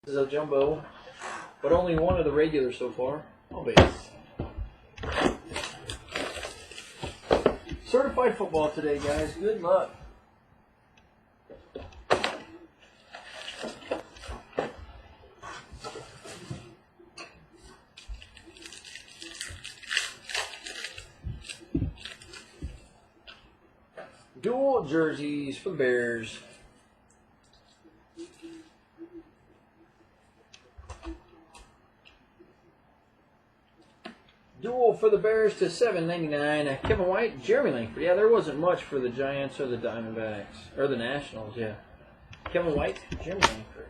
This is a jumbo, but only one of the regulars so far. All base. Certified football today, guys. Good luck. Dual jerseys for the Bears. Dual for the Bears to $7.99. Kevin White, Jeremy Langford. Yeah, there wasn't much for the Giants or the Diamondbacks. Or the Nationals, yeah. Kevin White, Jeremy Langford.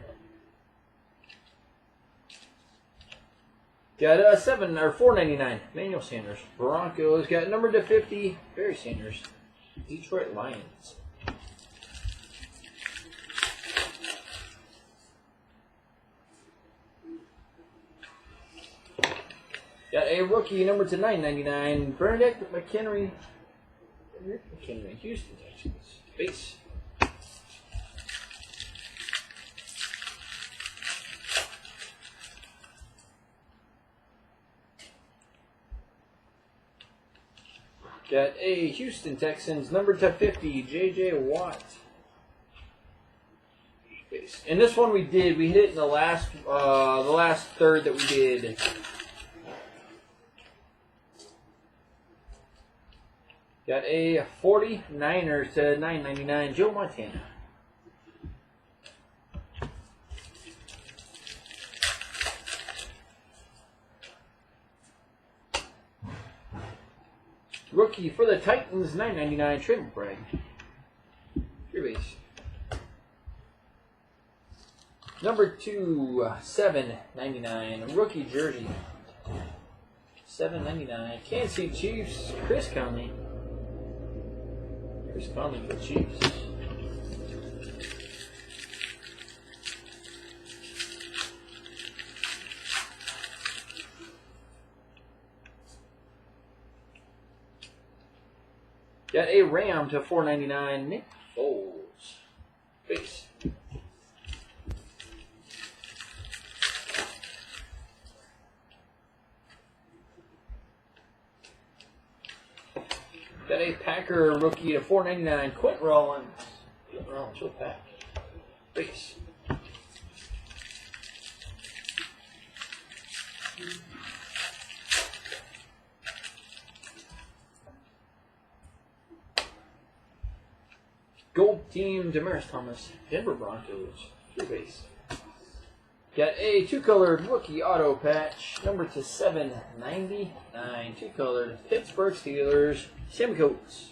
Got $4.99. Manuel Sanders. Broncos. Got numbered to 50. Barry Sanders. Detroit Lions. Got a rookie number to $9.99. Bernadette McHenry. Houston Texans. Base. Got a Houston Texans number to 50. J.J. Watt. Base. And this one we hit it in the last third that we did. Got a 49ers to $9.99. Joe Montana. Rookie for the Titans, $9.99. Trey McBride. Your base. Number 2, $7.99. Rookie jersey. $7.99. Kansas City Chiefs, Chris Conley. Chris Conley for the Chiefs. Got a Ram to $4.99. Nick Foles. Base. Got a Packer rookie to $4.99. Quentin Rollins. Quentin Rollins with pack. Base. Gold team, Demaryius Thomas. Denver Broncos. Your base. Got a two-colored rookie auto patch, number to $7.99. Two-colored Pittsburgh Steelers, Sammy Coates.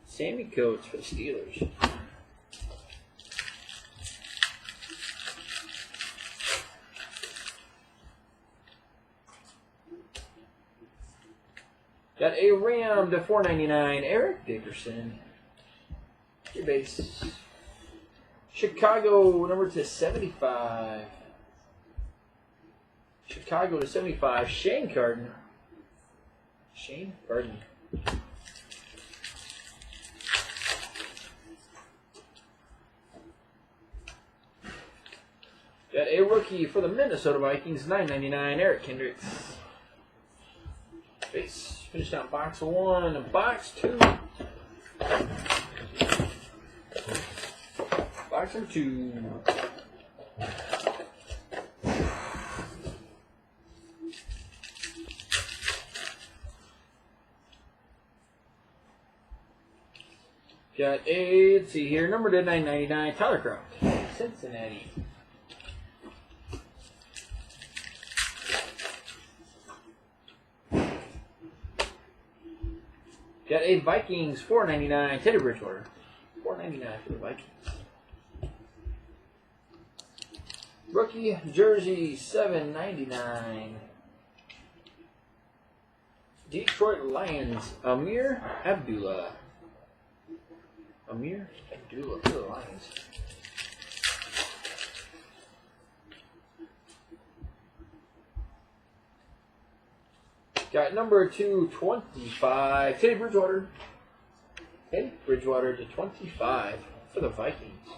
Sammy Coates for the Steelers. Got a Ram to $4.99. Eric Dickerson. Your base. Chicago, number to 75. Chicago to 75. Shane Carden. Shane Carden. Got a rookie for the Minnesota Vikings, $9.99. Eric Kendricks. Base. Finished out box 1. Box 2. Box 2. Got a, let's see here, number to $9.99. Tyler Croft, Cincinnati. Got a Vikings, $4.99. Teddy Bridgewater, $4.99 for the Vikings. Rookie jersey, $7.99. Detroit Lions, Amir Abdullah. Amir Abdullah for the Lions. Got number 225, Teddy Bridgewater. Teddy Bridgewater to 25 for the Vikings.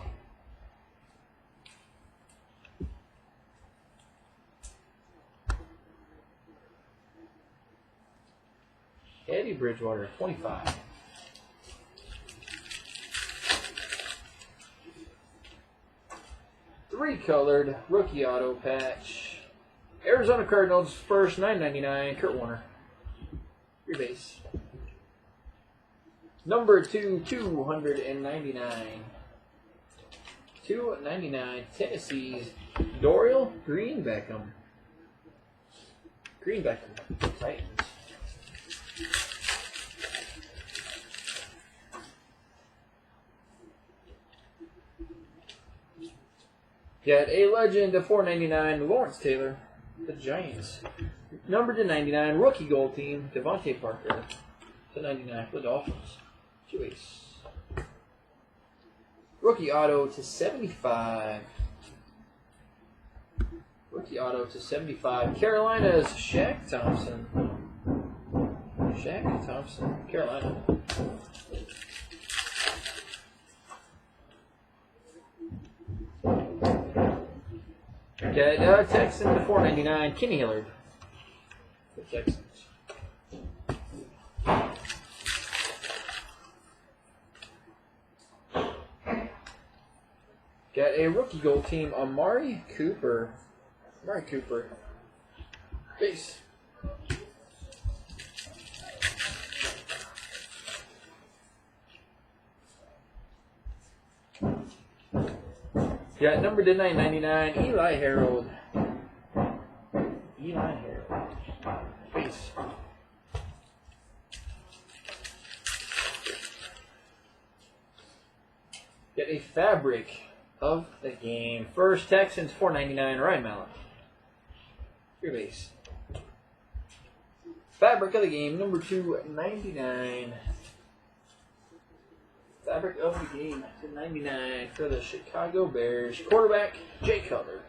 Teddy Bridgewater, 25. Three-colored rookie auto patch. Arizona Cardinals, first, $9.99. Kurt Warner. Your base. Number 299. 299. Tennessee's Dorial Greenbeckham. Titans. Got a legend of $4.99. Lawrence Taylor, the Giants. Number to 99. Rookie gold team. Devontae Parker to 99 for the Dolphins. Two ace. Rookie auto to 75. Rookie auto to 75. Carolina's Shaq Thompson. Carolina. Got Texans to 4.99. Kenny Hillard. The Texans. Got a rookie gold team, Amari Cooper. Base. Got number to 999, Eli Harold. Base. Got a fabric of the game. First, Texans, $4.99. Ryan Mallett. Your base. Fabric of the game, number 299. Fabric of the game, 299 for the Chicago Bears. Quarterback, Jay Cutler.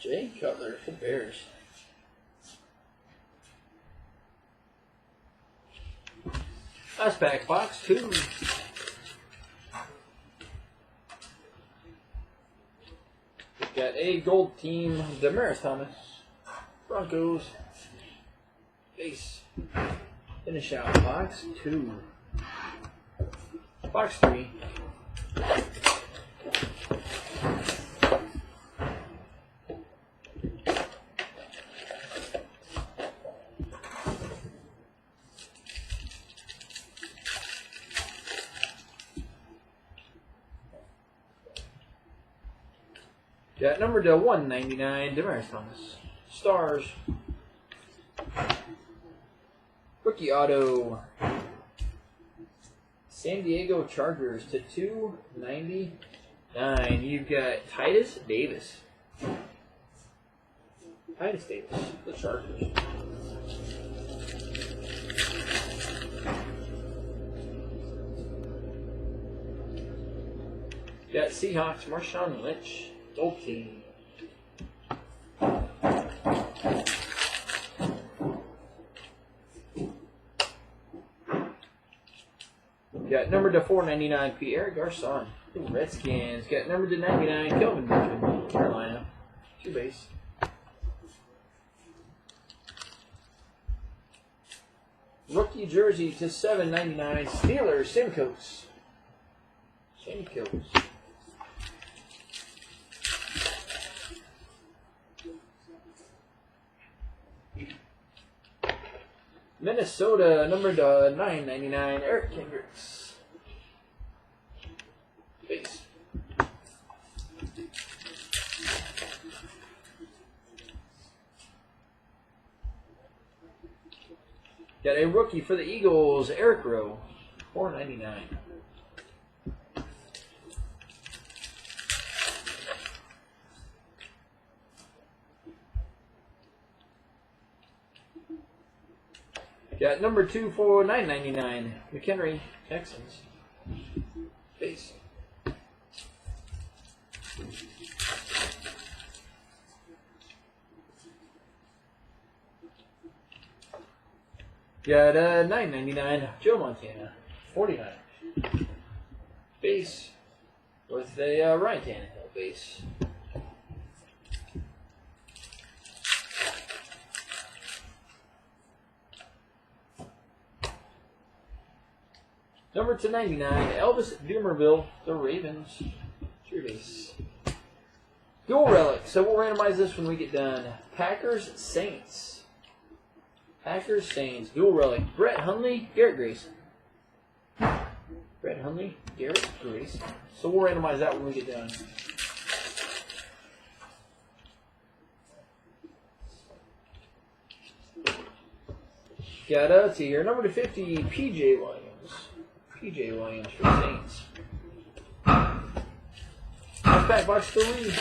Jay Cutler for the Bears. Last pack, box 2. Got a gold team, Demaryius Thomas, Broncos, base. Finish out box 2. Box 3. Got number to 199, Demaryius Thomas. Stars. Rookie auto. San Diego Chargers to 299. You've got Titus Davis. The Chargers. Got Seahawks, Marshawn Lynch. Gold team. Got number to 499, Pierre Garçon. Redskins. Got number to 99, Kelvin Benjamin, Carolina. Two base. Rookie jersey to 799, Steelers, Simcoes. Minnesota, number to 999, Eric Kendricks. Base. Got a rookie for the Eagles, Eric Rowe, $4.99. Got number 2 for $9.99, McHenry, Texans. Base. Got $9.99, Joe Montana, 49. Base with a Ryan Tannehill base. number to 99, Elvis Dumervil, the Ravens. True base. Dual relic. So we'll randomize this when we get done. Packers Saints. Packers Saints. Dual relic. Brett Hundley, Garrett Grace. Brett Hundley, Garrett Grace. So we'll randomize that when we get done. Got us here. Number to 50, P.J. Williams. P.J. Williams for the Saints. Last pack, box 3.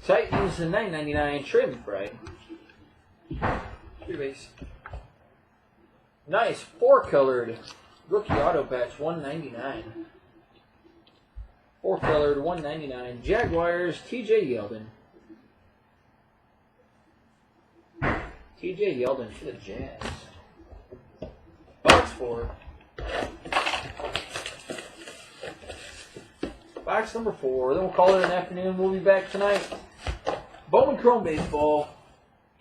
Titans to 9.99, Trey McBride. Three base. Nice, 4-colored rookie auto patch, 199. 4-colored, 199. Jaguars, T.J. Yeldon. T.J. Yeldon for the Jazz. Box 4. Box number 4. Then we'll call it an afternoon. We'll be back tonight. Bowman Chrome Baseball,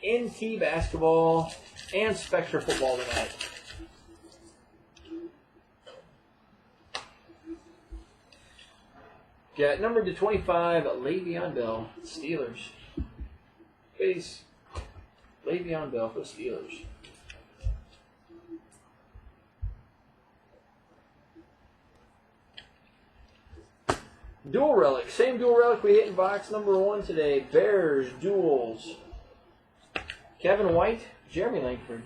NT Basketball, and Spectra Football tonight. Got number to 25, Le'Veon Bell, Steelers. Base. Le'Veon Bell for the Steelers. Dual relic. Same dual relic we hit in box number 1 today. Bears duals. Kevin White, Jeremy Langford.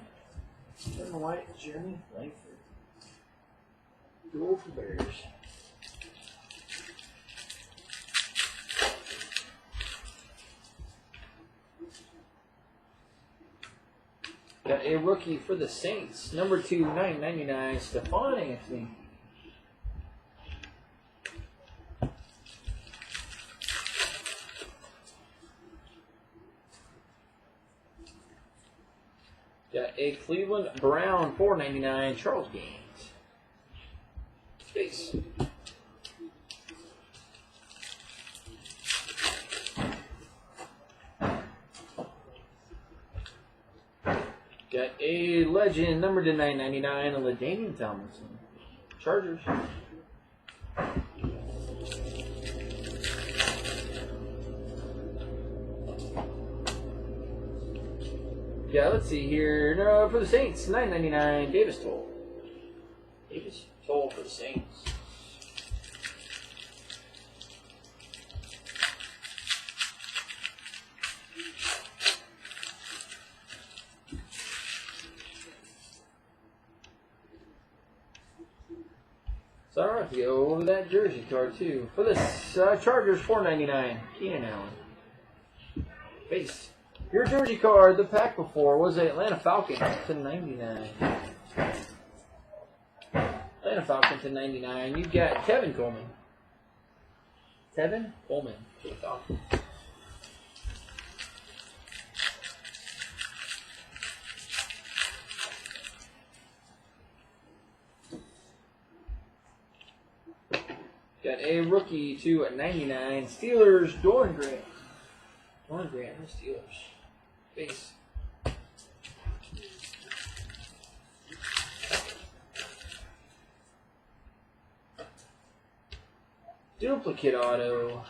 Kevin White, Jeremy Langford. Dual for Bears. Got a rookie for the Saints. Number 2, 9.99, Stephon Anthony. Got a Cleveland Brown, 4.99, Charles Gaines. Space. Got a legend, number to 9.99, LaDainian Tomlinson. Chargers. Yeah, let's see here. No, for the Saints, 9.99, Davis Toll. Davis Toll for the Saints. So I don't have to go over that jersey card too. For the Chargers, $4.99, Keenan Allen. Base. Your jersey card, the pack before, was the Atlanta Falcons to 99. Atlanta Falcons to 99. You've got Tevin Coleman. Tevin Coleman for the Falcons. Got a rookie to 99. Steelers, Doran Grant. Doran Grant for Steelers. Base. Duplicate auto.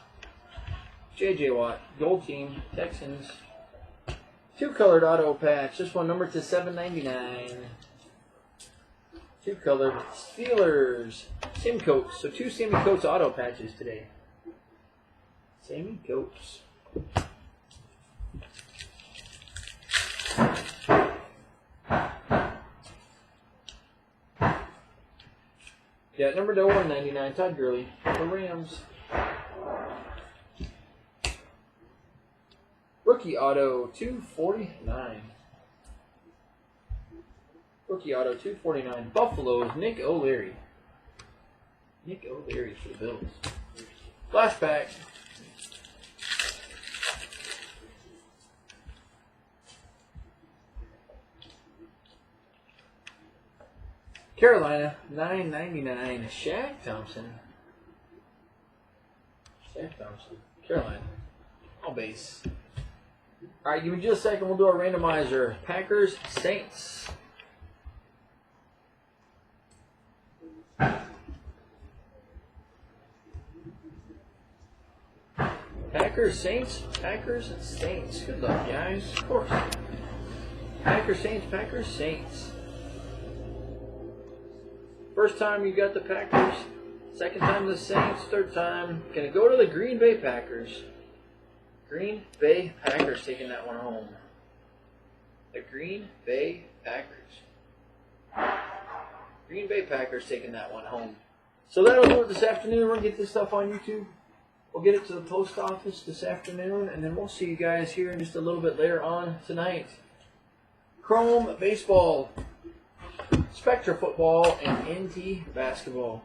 J.J. Watt. Gold team. Texans. 2-colored auto patch. This one numbered to 7.99. 2-colored Steelers. Sim Coats. So 2 Sammy Coats auto patches today. Sammy Coats. Yeah, number to 199, Todd Gurley for Rams. Rookie auto 249. Rookie auto 249. Buffaloes, Nick O'Leary. Nick O'Leary for the Bills. Flashback. Carolina, $9.99. Shaq Thompson. Shaq Thompson. Carolina. All base. All right, give me just a second. We'll do our randomizer. Packers, Saints. Packers, Saints, Packers, Saints. Good luck, guys. Of course. Packers, Saints, Packers, Saints. First time you got the Packers. Second time the Saints. Third time. Gonna go to the Green Bay Packers. Green Bay Packers taking that one home. The Green Bay Packers. Green Bay Packers taking that one home. So that'll do it this afternoon. We're going to get this stuff on YouTube. We'll get it to the post office this afternoon, and then we'll see you guys here in just a little bit later on tonight. Chrome Baseball, Spectra Football, and NT Basketball.